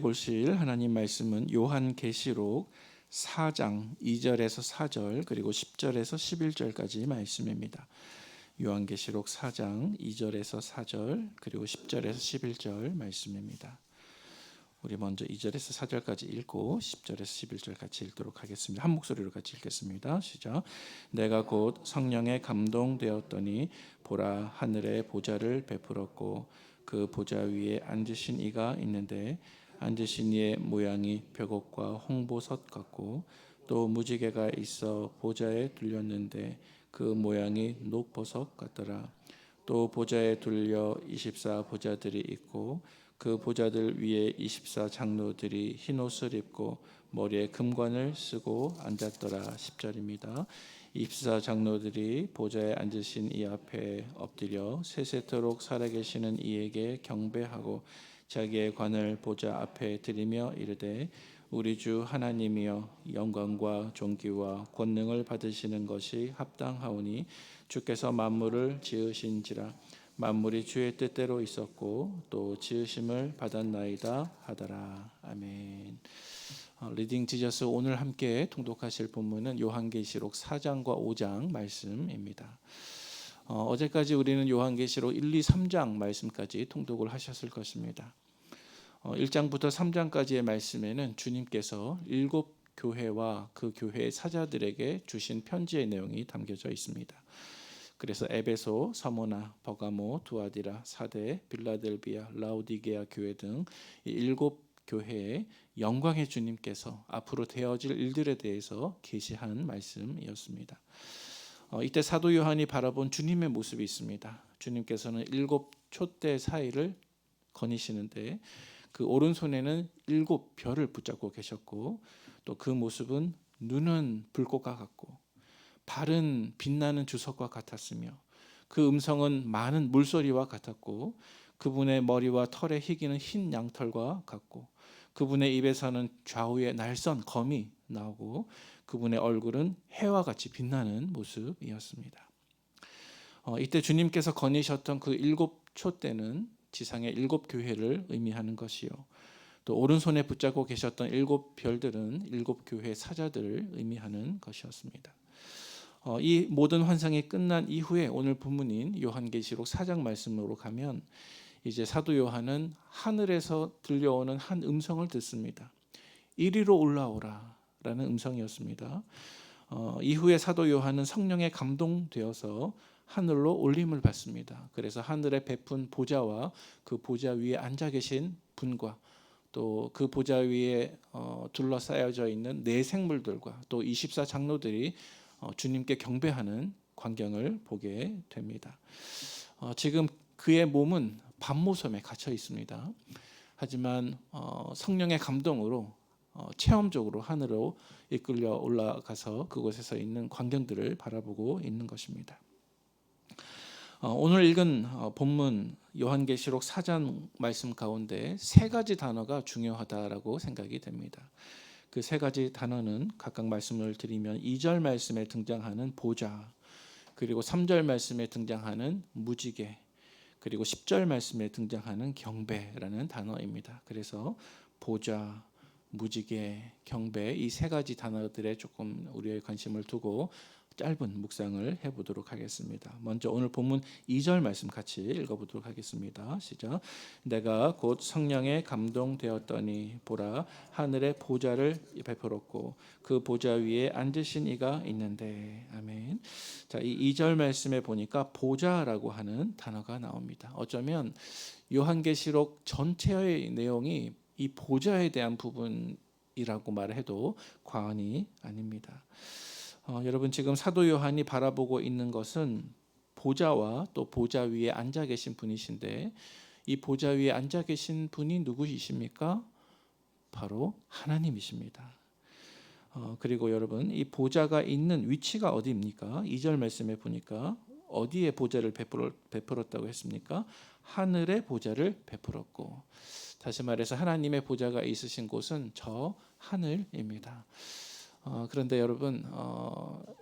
보실 하나님 말씀은 요한계시록 4장 2절에서 4절 그리고 10절에서 11절까지 말씀입니다. 요한계시록 4장 2절에서 4절 그리고 10절에서 11절 말씀입니다. 우리 먼저 2절에서 4절까지 읽고 10절에서 11절 같이 읽도록 하겠습니다. 한 목소리로 같이 읽겠습니다. 시작. 내가 곧 성령에 감동되었더니 보라 하늘에 보좌를 베풀었고 그 보좌 위에 앉으신 이가 있는데 앉으신 이의 모양이 벽옥과 홍보석 같고 또 무지개가 있어 보좌에 둘렸는데 그 모양이 녹보석 같더라. 또 보좌에 둘려 24 보좌들이 있고 그 보좌들 위에 24 장로들이 흰 옷을 입고 머리에 금관을 쓰고 앉았더라. 10절입니다. 24 장로들이 보좌에 앉으신 이 앞에 엎드려 세세토록 살아계시는 이에게 경배하고 자기의 관을 보좌 앞에 드리며 이르되 우리 주 하나님이여 영광과 존귀와 권능을 받으시는 것이 합당하오니 주께서 만물을 지으신지라 만물이 주의 뜻대로 있었고 또 지으심을 받았나이다 하더라. 아멘. 리딩 지저스 오늘 함께 통독하실 본문은 요한계시록 4장과 5장 말씀입니다. 어제까지 우리는 요한계시록 1, 2, 3장 말씀까지 통독을 하셨을 것입니다. 1장부터 3장까지의 말씀에는 주님께서 7 교회와 그 교회의 사자들에게 주신 편지의 내용이 담겨져 있습니다. 그래서 에베소, 서모나, 버가모, 두아디라, 사데, 빌라델비아, 라오디게아 교회 등 이 7 교회의 영광의 주님께서 앞으로 되어질 일들에 대해서 계시한 말씀이었습니다. 이때 사도 요한이 바라본 주님의 모습이 있습니다. 주님께서는 7 촛대 사이를 거니시는데 그 오른손에는 7 별을 붙잡고 계셨고 또 그 모습은 눈은 불꽃과 같고 발은 빛나는 주석과 같았으며 그 음성은 많은 물소리와 같았고 그분의 머리와 털의 희기는 흰 양털과 같고 그분의 입에서는 좌우에 날선 검이 나오고 그분의 얼굴은 해와 같이 빛나는 모습이었습니다. 이때 주님께서 거니셨던 그 7 촛대는 지상의 7 교회를 의미하는 것이요 또 오른손에 붙잡고 계셨던 7 별들은 7 교회 사자들을 의미하는 것이었습니다. 이 모든 환상이 끝난 이후에 오늘 본문인 요한계시록 4장 말씀으로 가면 이제 사도 요한은 하늘에서 들려오는 한 음성을 듣습니다. 이리로 올라오라 라는 음성이었습니다. 이후에 사도 요한은 성령에 감동되어서 하늘로 올림을 받습니다. 그래서 하늘에 베푼 보좌와 그 보좌 위에 앉아 계신 분과 또 그 보좌 위에 둘러싸여져 있는 네 생물들과 또 24 장로들이 주님께 경배하는 광경을 보게 됩니다. 지금 그의 몸은 밤모섬에 갇혀 있습니다. 하지만 성령의 감동으로 체험적으로 하늘로 이끌려 올라가서 그곳에서 있는 광경들을 바라보고 있는 것입니다. 오늘 읽은 본문 요한계시록 4장 말씀 가운데 세 가지 단어가 중요하다라고 생각이 됩니다. 그 세 가지 단어는 각각 말씀을 드리면 2절 말씀에 등장하는 보좌, 그리고 3절 말씀에 등장하는 무지개, 그리고 10절 말씀에 등장하는 경배라는 단어입니다. 그래서 보좌, 무지개, 경배 이 세 가지 단어들에 조금 우리의 관심을 두고 짧은 묵상을 해보도록 하겠습니다. 먼저 오늘 본문 2절 말씀 같이 읽어보도록 하겠습니다. 시작. 내가 곧 성령에 감동되었더니 보라 하늘에 보좌를 베풀었고 그 보좌 위에 앉으신 이가 있는데 아멘. 자, 이 2절 말씀에 보니까 보좌라고 하는 단어가 나옵니다. 어쩌면 요한계시록 전체의 내용이 이 보좌에 대한 부분이라고 말해도 과언이 아닙니다. 여러분 지금 사도 요한이 바라보고 있는 것은 보좌와 또 보좌 위에 앉아 계신 분이신데 이 보좌 위에 앉아 계신 분이 누구이십니까? 바로 하나님이십니다. 그리고 여러분 이 보좌가 있는 위치가 어디입니까? 2절 말씀에 보니까 어디에 보좌를 베풀었다고 했습니까? 하늘에 보좌를 베풀었고 다시 말해서 하나님의 보좌가 있으신 곳은 저 하늘입니다. 그런데 여러분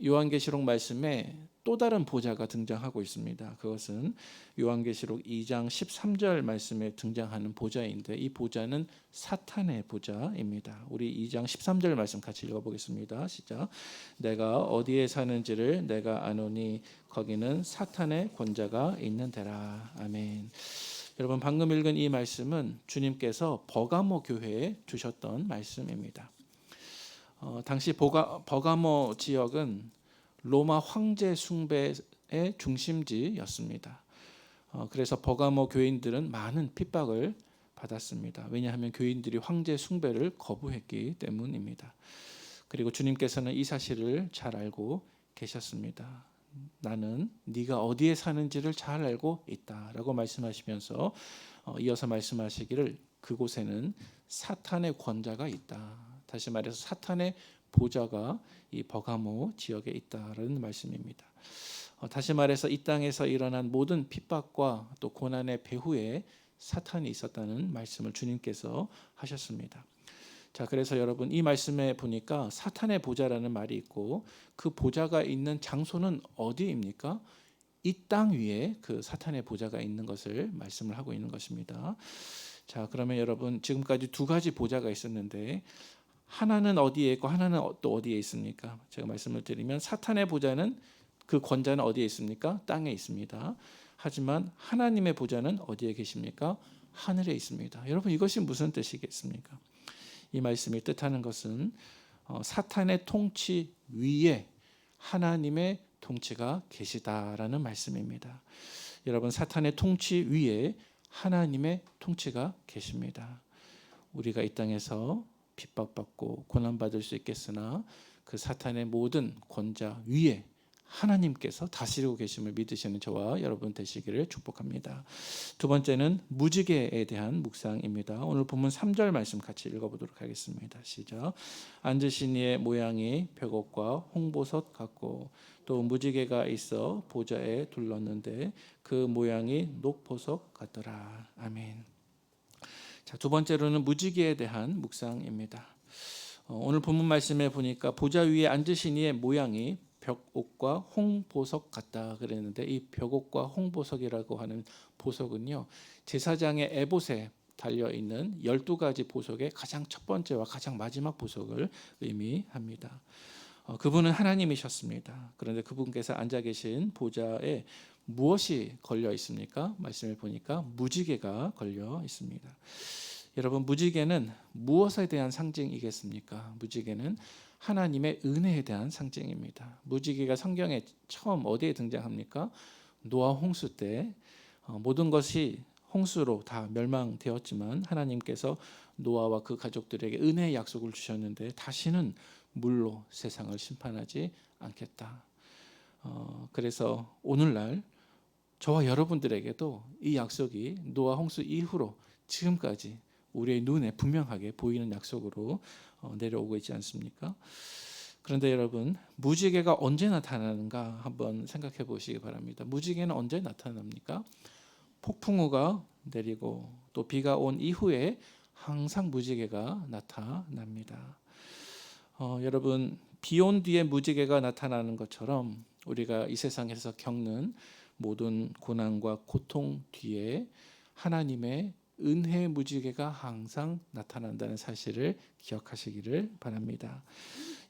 요한계시록 말씀에 또 다른 보좌가 등장하고 있습니다. 그것은 요한계시록 2장 13절 말씀에 등장하는 보좌인데 이 보좌는 사탄의 보좌입니다. 우리 2장 13절 말씀 같이 읽어보겠습니다. 시작. 내가 어디에 사는지를 내가 아노니 거기는 사탄의 권자가 있는 데라. 아멘. 여러분 방금 읽은 이 말씀은 주님께서 버가모 교회에 주셨던 말씀입니다. 당시 버가모 지역은 로마 황제 숭배의 중심지였습니다. 그래서 버가모 교인들은 많은 핍박을 받았습니다. 왜냐하면 교인들이 황제 숭배를 거부했기 때문입니다. 그리고 주님께서는 이 사실을 잘 알고 계셨습니다. 나는 네가 어디에 사는지를 잘 알고 있다라고 말씀하시면서 이어서 말씀하시기를 그곳에는 사탄의 권자가 있다. 다시 말해서 사탄의 보좌가 이 버가모 지역에 있다라는 말씀입니다. 다시 말해서 이 땅에서 일어난 모든 핍박과 또 고난의 배후에 사탄이 있었다는 말씀을 주님께서 하셨습니다. 자, 그래서 여러분 이 말씀에 보니까 사탄의 보좌라는 말이 있고 그 보좌가 있는 장소는 어디입니까? 이 땅 위에 그 사탄의 보좌가 있는 것을 말씀을 하고 있는 것입니다. 자, 그러면 여러분 지금까지 두 가지 보좌가 있었는데 하나는 어디에 있고 하나는 또 어디에 있습니까? 제가 말씀을 드리면 사탄의 보좌는 그 권자는 어디에 있습니까? 땅에 있습니다. 하지만 하나님의 보좌는 어디에 계십니까? 하늘에 있습니다. 여러분 이것이 무슨 뜻이겠습니까? 이 말씀이 뜻하는 것은 사탄의 통치 위에 하나님의 통치가 계시다라는 말씀입니다. 여러분 사탄의 통치 위에 하나님의 통치가 계십니다. 우리가 이 땅에서 핍박받고 고난받을 수 있겠으나 그 사탄의 모든 권자 위에 하나님께서 다스리고 계심을 믿으시는 저와 여러분 되시기를 축복합니다. 두 번째는 무지개에 대한 묵상입니다. 오늘 본문 3절 말씀 같이 읽어보도록 하겠습니다. 시작. 앉으신 이의 모양이 벽옥과 홍보석 같고 또 무지개가 있어 보좌에 둘렀는데 그 모양이 녹보석 같더라. 아멘. 자, 두 번째로는 무지개에 대한 묵상입니다. 오늘 본문 말씀에 보니까 보좌 위에 앉으신 이의 모양이 벽옥과 홍보석 같다 그랬는데 이 벽옥과 홍보석이라고 하는 보석은요 제사장의 에봇에 달려있는 12가지 보석의 가장 첫 번째와 가장 마지막 보석을 의미합니다. 그분은 하나님이셨습니다. 그런데 그분께서 앉아 계신 보좌에 무엇이 걸려 있습니까? 말씀을 보니까 무지개가 걸려 있습니다. 여러분 무지개는 무엇에 대한 상징이겠습니까? 무지개는 하나님의 은혜에 대한 상징입니다. 무지개가 성경에 처음 어디에 등장합니까? 노아 홍수 때 모든 것이 홍수로 다 멸망되었지만 하나님께서 노아와 그 가족들에게 은혜의 약속을 주셨는데 다시는 물로 세상을 심판하지 않겠다. 그래서 오늘날 저와 여러분들에게도 이 약속이 노아 홍수 이후로 지금까지 우리의 눈에 분명하게 보이는 약속으로 내려오고 있지 않습니까? 그런데 여러분 무지개가 언제 나타나는가 한번 생각해 보시기 바랍니다. 무지개는 언제 나타납니까? 폭풍우가 내리고 또 비가 온 이후에 항상 무지개가 나타납니다. 여러분 비 온 뒤에 무지개가 나타나는 것처럼 우리가 이 세상에서 겪는 모든 고난과 고통 뒤에 하나님의 은혜의 무지개가 항상 나타난다는 사실을 기억하시기를 바랍니다.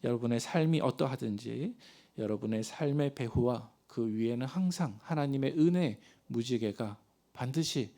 여러분의 삶이 어떠하든지 여러분의 삶의 배후와 그 위에는 항상 하나님의 은혜 무지개가 반드시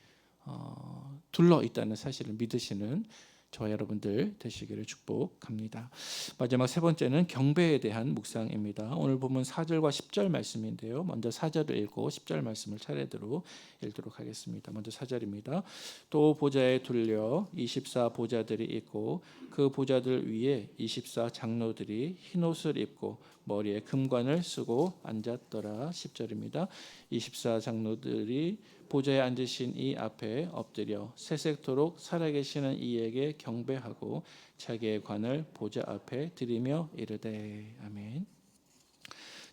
둘러 있다는 사실을 믿으시는 저와 여러분들 되시기를 축복합니다. 마지막 세 번째는 경배에 대한 묵상입니다. 오늘 보면 4절과 10절 말씀인데요. 먼저 4절을 읽고 10절 말씀을 차례대로 읽도록 하겠습니다. 먼저 4절입니다. 또 보좌에 둘려 24 보좌들이 있고 그 보좌들 위에 24 장로들이 흰옷을 입고 머리에 금관을 쓰고 앉았더라. 10절입니다. 24 장로들이 보좌에 앉으신 이 앞에 엎드려 새색토록 살아계시는 이에게 경배하고 자기의 관을 보좌 앞에 드리며 이르되 아멘.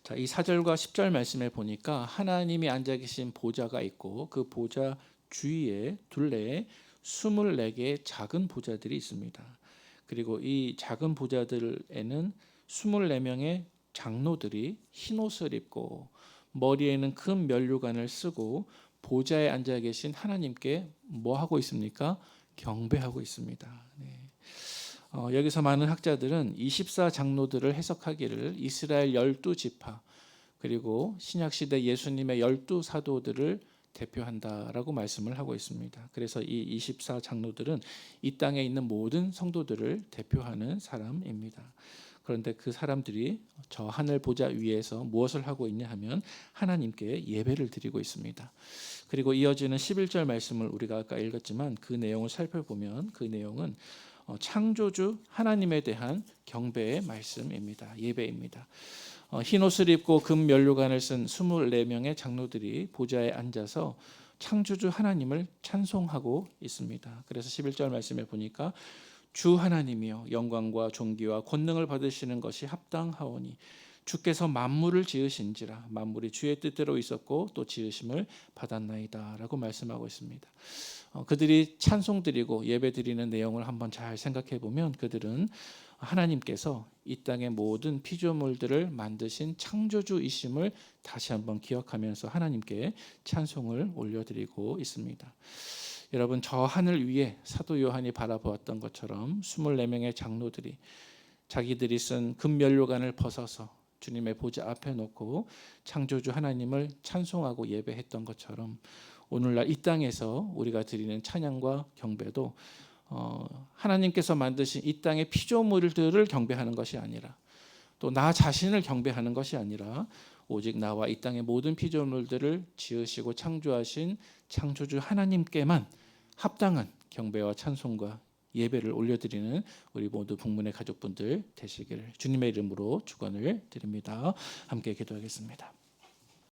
자, 이 4절과 10절 말씀에 보니까 하나님이 앉아 계신 보좌가 있고 그 보좌 주위에 둘레에 24개의 작은 보좌들이 있습니다. 그리고 이 작은 보좌들에는 24명의 장로들이 흰옷을 입고 머리에는 큰 면류관을 쓰고 보좌에 앉아 계신 하나님께 뭐 하고 있습니까? 경배하고 있습니다. 네. 여기서 많은 학자들은 24 장로들을 해석하기를 이스라엘 12지파 그리고 신약시대 예수님의 12 사도들을 대표한다라고 말씀을 하고 있습니다. 그래서 이 24 장로들은 이 땅에 있는 모든 성도들을 대표하는 사람입니다. 그런데 그 사람들이 저 하늘 보좌 위에서 무엇을 하고 있냐 하면 하나님께 예배를 드리고 있습니다. 그리고 이어지는 11절 말씀을 우리가 아까 읽었지만 그 내용을 살펴보면 그 내용은 창조주 하나님에 대한 경배의 말씀입니다. 예배입니다. 흰옷을 입고 금 면류관을 쓴 24명의 장로들이 보좌에 앉아서 창조주 하나님을 찬송하고 있습니다. 그래서 11절 말씀에 보니까 주 하나님이여 영광과 존귀와 권능을 받으시는 것이 합당하오니 주께서 만물을 지으신지라 만물이 주의 뜻대로 있었고 또 지으심을 받았나이다 라고 말씀하고 있습니다. 그들이 찬송드리고 예배드리는 내용을 한번 잘 생각해 보면 그들은 하나님께서 이 땅의 모든 피조물들을 만드신 창조주이심을 다시 한번 기억하면서 하나님께 찬송을 올려드리고 있습니다. 여러분, 저 하늘 위에 사도 요한이 바라보았던 것처럼 24명의 장로들이 자기들이 쓴 금면류관을 벗어서 주님의 보좌 앞에 놓고 창조주 하나님을 찬송하고 예배했던 것처럼 오늘날 이 땅에서 우리가 드리는 찬양과 경배도 하나님께서 만드신 이 땅의 피조물들을 경배하는 것이 아니라 또 나 자신을 경배하는 것이 아니라 오직 나와 이 땅의 모든 피조물들을 지으시고 창조하신 창조주 하나님께만 합당한 경배와 찬송과 예배를 올려드리는 우리 모두 북문의 가족분들 되시기를 주님의 이름으로 축원을 드립니다. 함께 기도하겠습니다.